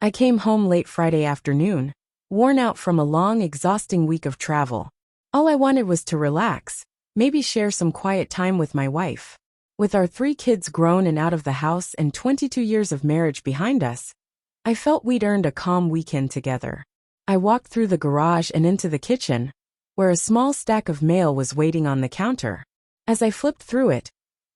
I came home late Friday afternoon, worn out from a long, exhausting week of travel. All I wanted was to relax, maybe share some quiet time with my wife. With our 3 kids grown and out of the house and 22 years of marriage behind us, I felt we'd earned a calm weekend together. I walked through the garage and into the kitchen, where a small stack of mail was waiting on the counter. As I flipped through it,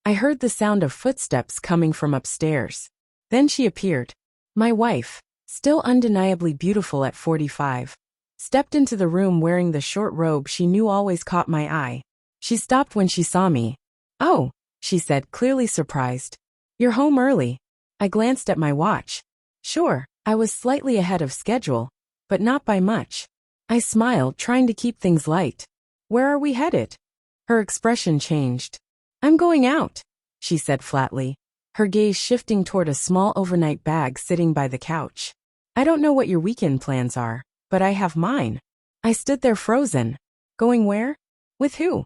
I heard the sound of footsteps coming from upstairs. Then she appeared. My wife, still undeniably beautiful at 45, stepped into the room wearing the short robe she knew always caught my eye. She stopped when she saw me. "Oh," she said, clearly surprised. "You're home early." I glanced at my watch. Sure, I was slightly ahead of schedule, but not by much. I smiled, trying to keep things light. "Where are we headed?" Her expression changed. "I'm going out," she said flatly, her gaze shifting toward a small overnight bag sitting by the couch. "I don't know what your weekend plans are, but I have mine." I stood there frozen. "Going where? With who?"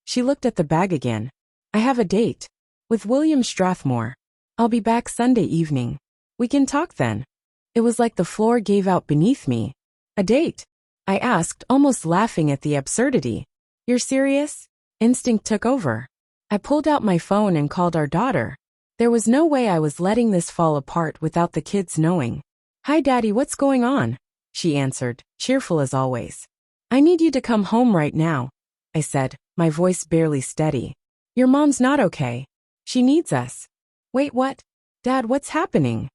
She looked at the bag again. "I have a date. With William Strathmore. I'll be back Sunday evening. We can talk then." It was like the floor gave out beneath me. "A date?" I asked, almost laughing at the absurdity. "You're serious?" Instinct took over. I pulled out my phone and called our daughter. There was no way I was letting this fall apart without the kids knowing. "Hi Daddy, what's going on?" she answered, cheerful as always. "I need you to come home right now," I said, my voice barely steady. "Your mom's not okay. She needs us." "Wait, what? Dad, what's happening?"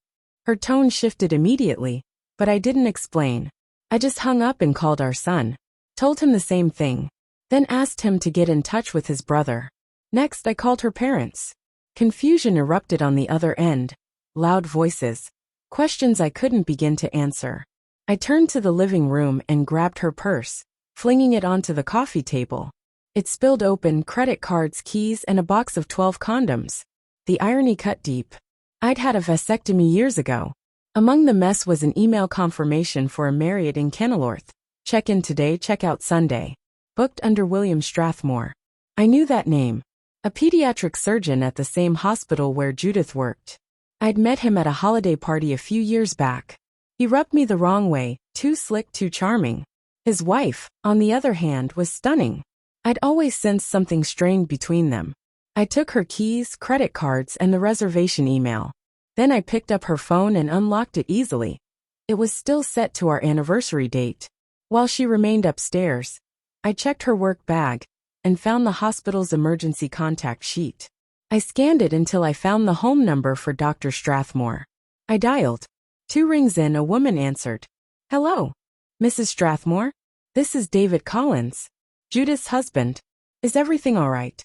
Her tone shifted immediately, but I didn't explain. I just hung up and called our son. Told him the same thing. Then asked him to get in touch with his brother. Next, I called her parents. Confusion erupted on the other end. Loud voices. Questions I couldn't begin to answer. I turned to the living room and grabbed her purse, flinging it onto the coffee table. It spilled open, credit cards, keys, and a box of 12 condoms. The irony cut deep. I'd had a vasectomy years ago. Among the mess was an email confirmation for a Marriott in Kenilworth. Check in today, check out Sunday. Booked under William Strathmore. I knew that name. A pediatric surgeon at the same hospital where Judith worked. I'd met him at a holiday party a few years back. He rubbed me the wrong way, too slick, too charming. His wife, on the other hand, was stunning. I'd always sensed something strained between them. I took her keys, credit cards, and the reservation email. Then I picked up her phone and unlocked it easily. It was still set to our anniversary date. While she remained upstairs, I checked her work bag and found the hospital's emergency contact sheet. I scanned it until I found the home number for Dr. Strathmore. I dialed. 2 rings in, a woman answered. "Hello, Mrs. Strathmore? This is David Collins, Judith's husband. Is everything all right?"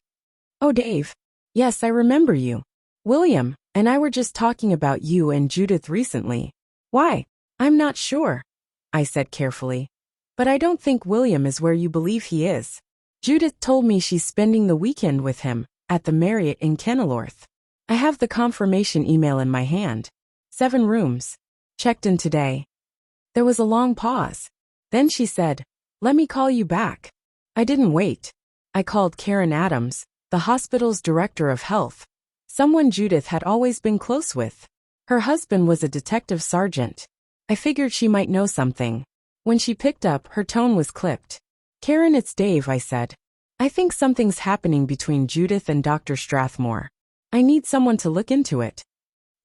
"Oh, Dave. Yes, I remember you. William and I were just talking about you and Judith recently." "Why?" "I'm not sure," I said carefully. "But I don't think William is where you believe he is. Judith told me she's spending the weekend with him at the Marriott in Kenilworth. I have the confirmation email in my hand. 7 rooms. Checked in today." There was a long pause. Then she said, "Let me call you back." I didn't wait. I called Karen Adams, the hospital's director of health, someone Judith had always been close with. Her husband was a detective sergeant. I figured she might know something. When she picked up, her tone was clipped. "Karen, it's Dave," I said. "I think something's happening between Judith and Dr. Strathmore. I need someone to look into it."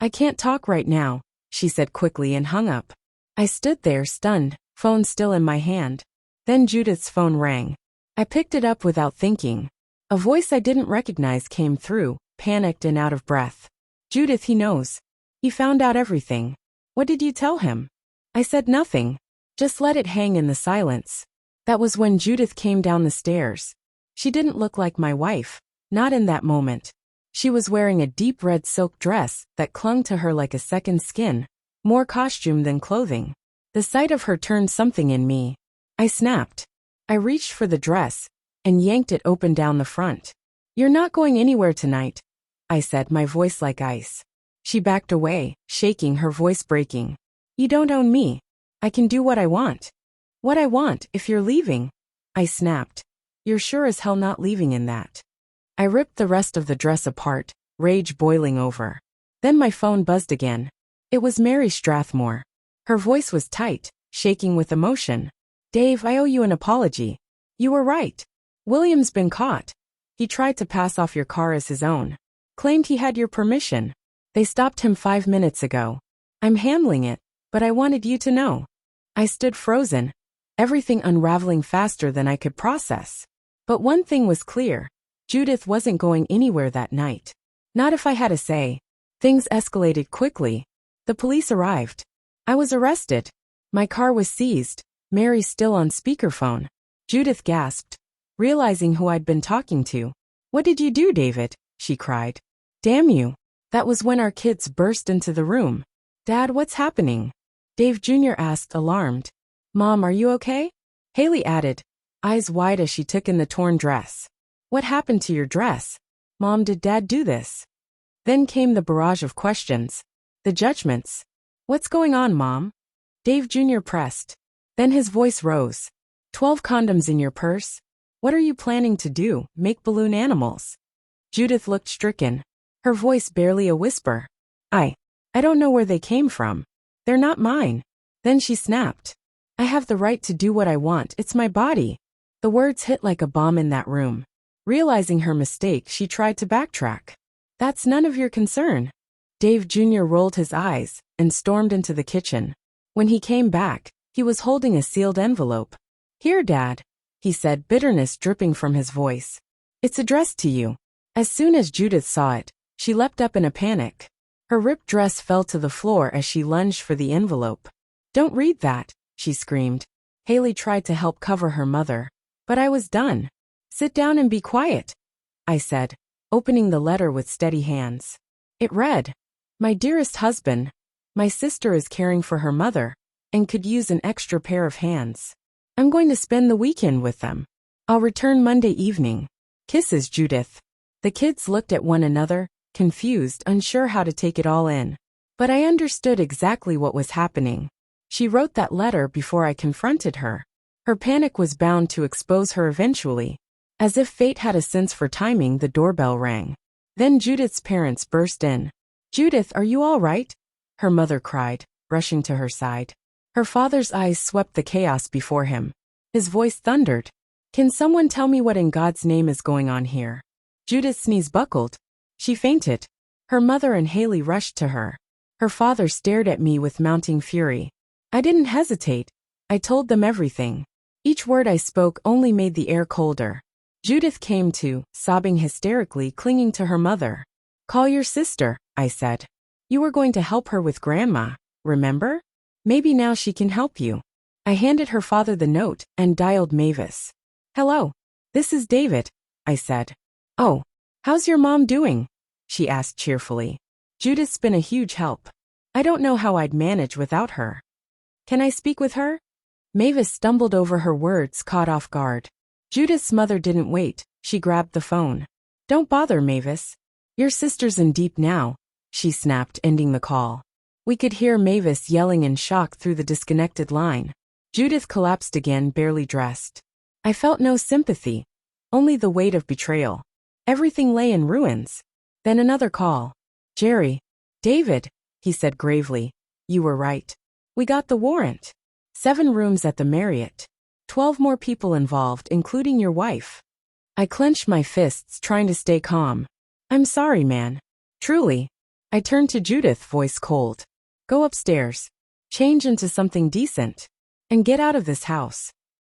"I can't talk right now," she said quickly and hung up. I stood there stunned, phone still in my hand. Then Judith's phone rang. I picked it up without thinking. A voice I didn't recognize came through, panicked and out of breath. "Judith, he knows. He found out everything." "What did you tell him?" I said nothing. Just let it hang in the silence. That was when Judith came down the stairs. She didn't look like my wife, not in that moment. She was wearing a deep red silk dress that clung to her like a second skin, more costume than clothing. The sight of her turned something in me. I snapped. I reached for the dress and yanked it open down the front. "You're not going anywhere tonight," I said, my voice like ice. She backed away, shaking, her voice breaking. "You don't own me. I can do what I want." "What I want, if you're leaving," I snapped. "You're sure as hell not leaving in that." I ripped the rest of the dress apart, rage boiling over. Then my phone buzzed again. It was Mary Strathmore. Her voice was tight, shaking with emotion. Dave, I owe you an apology. You were right. William's been caught. He tried to pass off your car as his own. Claimed he had your permission. They stopped him 5 minutes ago. I'm handling it, but I wanted you to know. I stood frozen, everything unraveling faster than I could process. But one thing was clear. Judith wasn't going anywhere that night. Not if I had a say. Things escalated quickly. The police arrived. I was arrested. My car was seized. Mary still on speakerphone. Judith gasped, realizing who I'd been talking to. What did you do, David? She cried. Damn you. That was when our kids burst into the room. Dad, what's happening? Dave Jr. asked, alarmed. Mom, are you okay? Haley added, eyes wide as she took in the torn dress. What happened to your dress? Mom, did Dad do this? Then came the barrage of questions. The judgments. What's going on, Mom? Dave Jr. pressed. Then his voice rose. 12 condoms in your purse? What are you planning to do, make balloon animals? Judith looked stricken. Her voice barely a whisper. I don't know where they came from. They're not mine. Then she snapped. I have the right to do what I want, it's my body. The words hit like a bomb in that room. Realizing her mistake, she tried to backtrack. That's none of your concern. Dave Jr. rolled his eyes and stormed into the kitchen. When he came back, he was holding a sealed envelope. Here, Dad, he said, bitterness dripping from his voice. It's addressed to you. As soon as Judith saw it, she leapt up in a panic. Her ripped dress fell to the floor as she lunged for the envelope. Don't read that, she screamed. Haley tried to help cover her mother. But I was done. Sit down and be quiet, I said, opening the letter with steady hands. It read, My dearest husband, my sister is caring for her mother and could use an extra pair of hands. I'm going to spend the weekend with them. I'll return Monday evening. Kisses, Judith. The kids looked at one another, confused, unsure how to take it all in. But I understood exactly what was happening. She wrote that letter before I confronted her. Her panic was bound to expose her eventually. As if fate had a sense for timing, the doorbell rang. Then Judith's parents burst in. Judith, are you all right? Her mother cried, rushing to her side. Her father's eyes swept the chaos before him. His voice thundered. Can someone tell me what in God's name is going on here? Judith's knees buckled. She fainted. Her mother and Haley rushed to her. Her father stared at me with mounting fury. I didn't hesitate. I told them everything. Each word I spoke only made the air colder. Judith came to, sobbing hysterically, clinging to her mother. Call your sister, I said. You were going to help her with Grandma, remember? Maybe now she can help you. I handed her father the note and dialed Mavis. Hello. This is David, I said. Oh, how's your mom doing? She asked cheerfully. Judith's been a huge help. I don't know how I'd manage without her. Can I speak with her? Mavis stumbled over her words, caught off guard. Judith's mother didn't wait. She grabbed the phone. Don't bother, Mavis. Your sister's in deep now, she snapped, ending the call. We could hear Mavis yelling in shock through the disconnected line. Judith collapsed again, barely dressed. I felt no sympathy, only the weight of betrayal. Everything lay in ruins. Then another call. Jerry. David, he said gravely. You were right. We got the warrant. 7 rooms at the Marriott. 12 more people involved, including your wife. I clenched my fists, trying to stay calm. I'm sorry, man. Truly. I turned to Judith, voice cold. Go upstairs. Change into something decent. And get out of this house.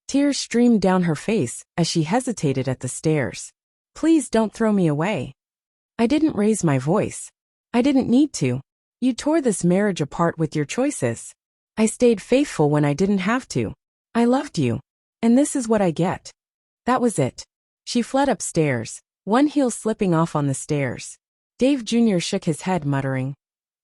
Tears streamed down her face as she hesitated at the stairs. Please don't throw me away. I didn't raise my voice. I didn't need to. You tore this marriage apart with your choices. I stayed faithful when I didn't have to. I loved you. And this is what I get. That was it. She fled upstairs, one heel slipping off on the stairs. Dave Jr. shook his head, muttering,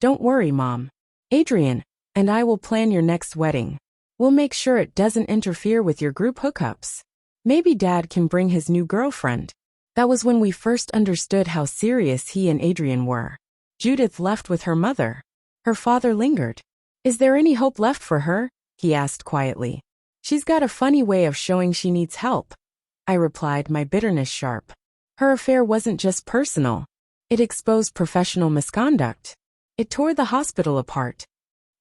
Don't worry, Mom. Adrian and I will plan your next wedding. We'll make sure it doesn't interfere with your group hookups. Maybe Dad can bring his new girlfriend. That was when we first understood how serious he and Adrian were. Judith left with her mother. Her father lingered. Is there any hope left for her? He asked quietly. She's got a funny way of showing she needs help. I replied, my bitterness sharp. Her affair wasn't just personal. It exposed professional misconduct. It tore the hospital apart.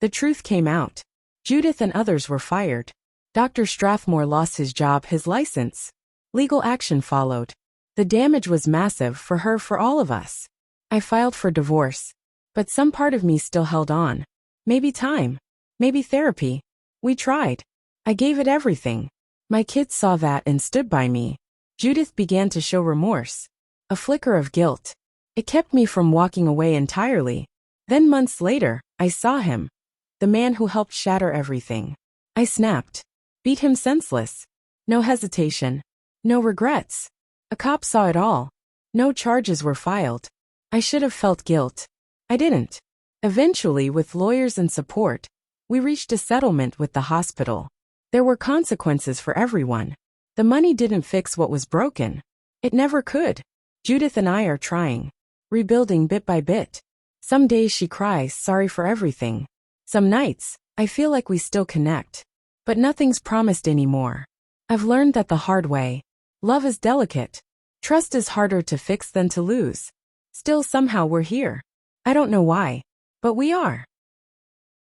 The truth came out. Judith and others were fired. Dr. Strathmore lost his job, his license. Legal action followed. The damage was massive for her, for all of us. I filed for divorce. But some part of me still held on. Maybe time. Maybe therapy. We tried. I gave it everything. My kids saw that and stood by me. Judith began to show remorse. A flicker of guilt. It kept me from walking away entirely. Then months later, I saw him. The man who helped shatter everything. I snapped. Beat him senseless. No hesitation. No regrets. A cop saw it all. No charges were filed. I should have felt guilt. I didn't. Eventually, with lawyers and support, we reached a settlement with the hospital. There were consequences for everyone. The money didn't fix what was broken. It never could. Judith and I are trying. Rebuilding bit by bit. Some days she cries sorry for everything. Some nights, I feel like we still connect. But nothing's promised anymore. I've learned that the hard way. Love is delicate. Trust is harder to fix than to lose. Still, somehow we're here. I don't know why, but we are.